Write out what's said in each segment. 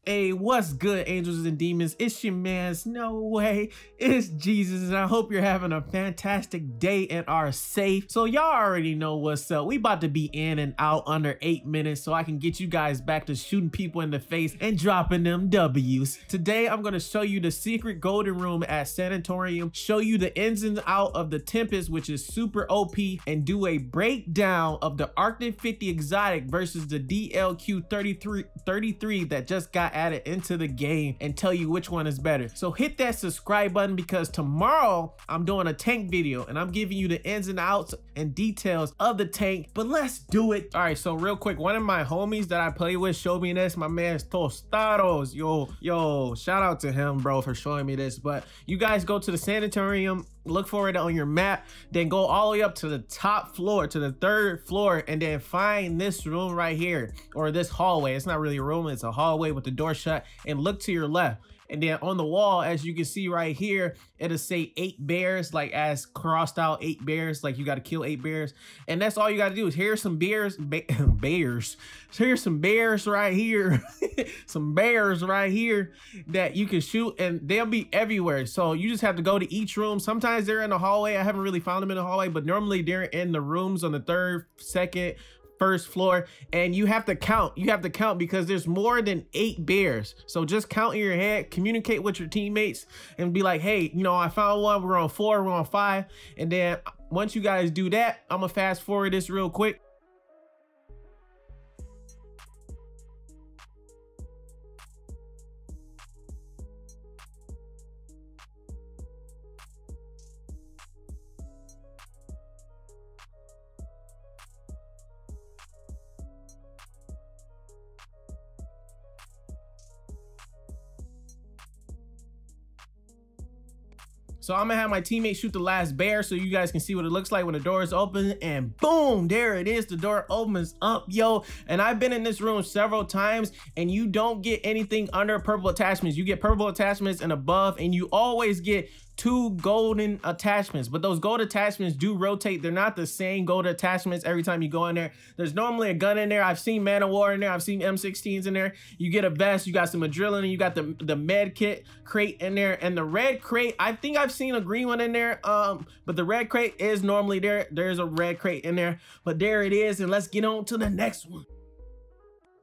Hey, what's good, angels and demons? It's your man's No Way, it's Jesus, and I hope you're having a fantastic day and are safe. So y'all already know what's up. We about to be in and out under 8 minutes so I can get you guys back to shooting people in the face and dropping them W's. Today, I'm gonna show you the secret golden room at Sanitarium, show you the ins and out of the Tempest, which is super OP, and do a breakdown of the Arctic 50 exotic versus the DLQ33 that just got added into the game, and tell you which one is better. So hit that subscribe button because tomorrow I'm doing a tank video and I'm giving you the ins and outs and details of the tank, but let's do it. All right, so real quick, one of my homies that I play with showed me this. My man's Tostados. Yo, shout out to him, bro, for showing me this. But you guys go to the Sanitarium, look for it on your map, then go all the way up to the top floor, to the 3rd floor, and then find this room right here, or this hallway. It's not really a room, it's a hallway with the door shut, and look to your left. And then on the wall, as you can see right here, it'll say 8 bears, like as crossed out 8 bears, like you got to kill 8 bears. And that's all you got to do is here's some bears, here's some bears right here, some bears right here that you can shoot, and they'll be everywhere. So you just have to go to each room. Sometimes they're in the hallway. I haven't really found them in the hallway, but normally they're in the rooms on the 3rd, 2nd, 1st floor, and you have to count because there's more than 8 bears. So just count in your head, communicate with your teammates, and be like, hey, you know, I found one, we're on 4, we're on 5. And then once you guys do that, I'm gonna fast forward this real quick. So I'm gonna have my teammate shoot the last bear so you guys can see what it looks like when the door is open, and boom, there it is. The door opens up, yo. And I've been in this room several times, and you don't get anything under purple attachments. You get purple attachments and above, and you always get 2 golden attachments, but those gold attachments do rotate. They're not the same gold attachments every time you go in there. There's normally a gun in there. I've seen Man of War in there. I've seen M16s in there. You get a vest, you got some adrenaline, you got the med kit crate in there, and the red crate, I think I've seen a green one in there, but the red crate is normally there. There's a red crate in there, but there it is, and let's get on to the next one.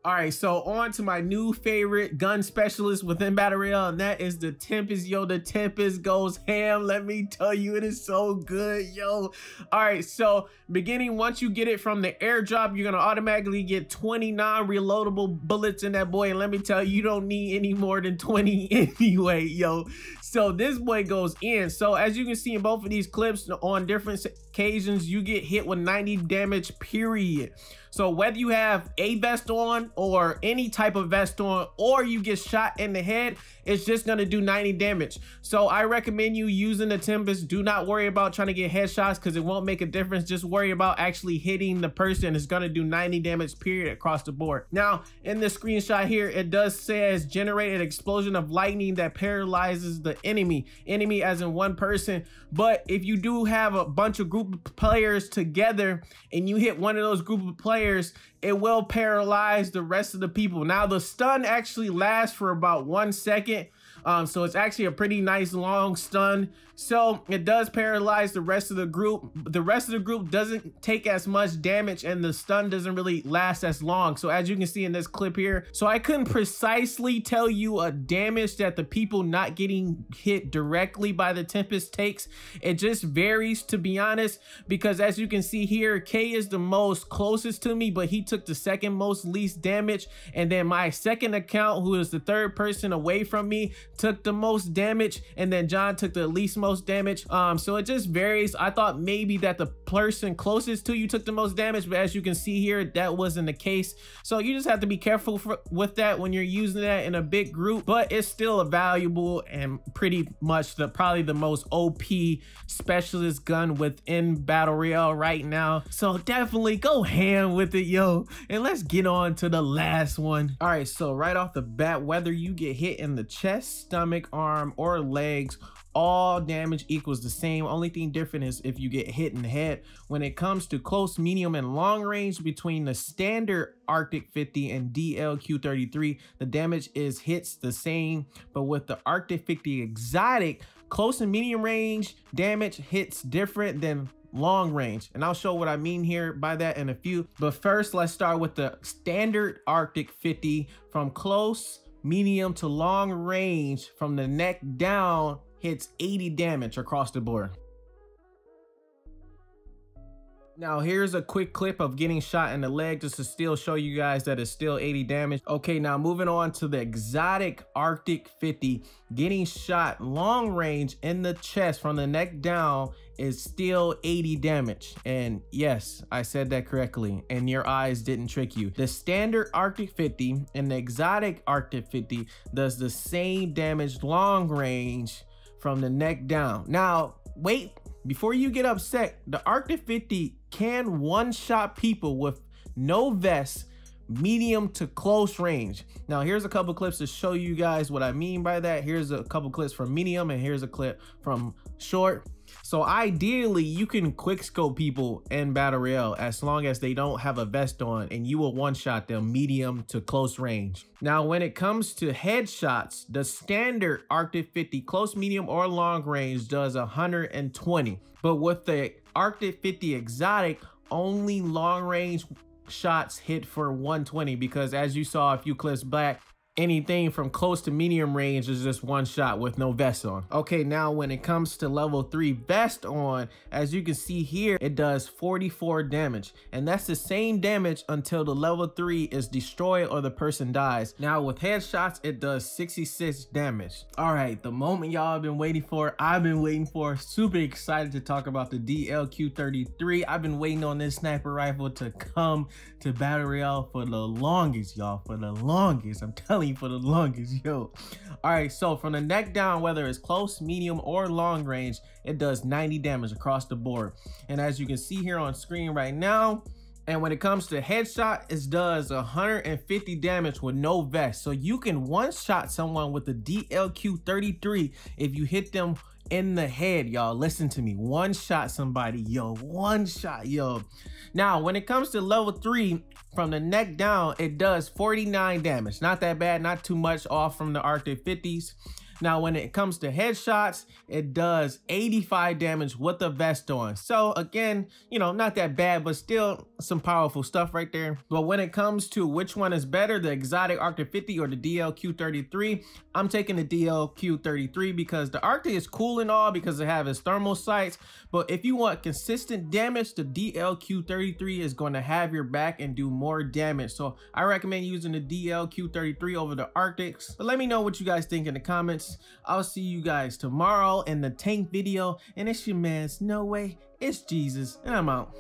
All right, so on to my new favorite gun specialist within Battle Royale, and that is the Tempest. Yo, the Tempest goes ham. Let me tell you, it is so good, yo. All right, so beginning, once you get it from the airdrop, you're gonna automatically get 20 non-reloadable bullets in that boy, and let me tell you, you don't need any more than 20 anyway, yo. So this boy goes in. So as you can see in both of these clips, on different occasions, you get hit with 90 damage, period. So whether you have a vest on or any type of vest on, or you get shot in the head, it's just gonna do 90 damage. So I recommend you using the Tempest. Do not worry about trying to get headshots because it won't make a difference. Just worry about actually hitting the person. It's gonna do 90 damage, period, across the board. Now, in this screenshot here, it does says generate an explosion of lightning that paralyzes the enemy as in one person. But if you do have a bunch of group of players together and you hit one of those group of players, it will paralyze the rest of the people. Now the stun actually lasts for about 1 second. So it's actually a pretty nice long stun. So it does paralyze the rest of the group. The rest of the group doesn't take as much damage, and the stun doesn't really last as long. So as you can see in this clip here, so I couldn't precisely tell you a damage that the people not getting hit directly by the Tempest takes. It just varies, to be honest, because as you can see here, K is the most closest to me, but he took the 2nd most least damage. And then my 2nd account, who is the 3rd person away from me, took the most damage, and then John took the least most damage. So it just varies. I thought maybe that the person closest to you took the most damage, but as you can see here, that wasn't the case. So you just have to be careful with that when you're using that in a big group, but it's still a valuable and pretty much probably the most OP specialist gun within Battle Royale right now. So definitely go ham with it, yo. And let's get on to the last one. All right, so right off the bat, whether you get hit in the chest, stomach, arm, or legs, all damage equals the same. Only thing different is if you get hit in the head. When it comes to close, medium, and long range between the standard Arctic 50 and DLQ33, the damage hits the same, but with the Arctic 50 exotic, close and medium range damage hits different than long range, and I'll show what I mean here by that in a few. But first, let's start with the standard Arctic 50. From close, medium to long range, from the neck down, hits 80 damage across the board. Now here's a quick clip of getting shot in the leg just to still show you guys that it's still 80 damage. Okay, now moving on to the exotic Arctic 50, getting shot long range in the chest from the neck down is still 80 damage. And yes, I said that correctly, and your eyes didn't trick you. The standard Arctic 50 and the exotic Arctic 50 does the same damage long range from the neck down. Now, wait, before you get upset, the Arctic 50 can one-shot people with no vest, medium to close range. Now, here's a couple clips to show you guys what I mean by that. Here's a couple clips from medium, and here's a clip from short. So ideally, you can quick scope people in Battle Royale as long as they don't have a vest on, and you will one-shot them medium to close range. Now, when it comes to headshots, the standard Arctic 50 close, medium, or long range does 120. But with the Arctic 50 exotic, only long range shots hit for 120, because as you saw a few clips back, anything from close to medium range is just one shot with no vest on. Okay, now when it comes to level 3 vest on, as you can see here, it does 44 damage, and that's the same damage until the level 3 is destroyed or the person dies. Now with headshots, it does 66 damage. All right, the moment y'all have been waiting for, I've been waiting for. Super excited to talk about the DLQ33. I've been waiting on this sniper rifle to come to Battle Royale for the longest, y'all, for the longest. I'm telling you, for the longest, yo. All right, so from the neck down, whether it's close, medium, or long range, it does 90 damage across the board. And as you can see here on screen right now, and when it comes to headshot, it does 150 damage with no vest. So you can one-shot someone with the DLQ33 if you hit them in the head, y'all. Listen to me, one shot somebody, yo, one shot, yo. Now when it comes to level 3, from the neck down, it does 49 damage. Not that bad, not too much off from the Arctic 50s. Now when it comes to headshots, it does 85 damage with the vest on. So again, you know, not that bad, but still some powerful stuff right there. But when it comes to which one is better, the exotic Arctic 50 or the DLQ33, I'm taking the DLQ33 because the Arctic is cool and all because it has its thermal sights. But if you want consistent damage, the DLQ33 is going to have your back and do more damage. So I recommend using the DLQ33 over the Arctics. But let me know what you guys think in the comments. I'll see you guys tomorrow in the tank video, and it's your man's No Way, it's Jesus, and I'm out.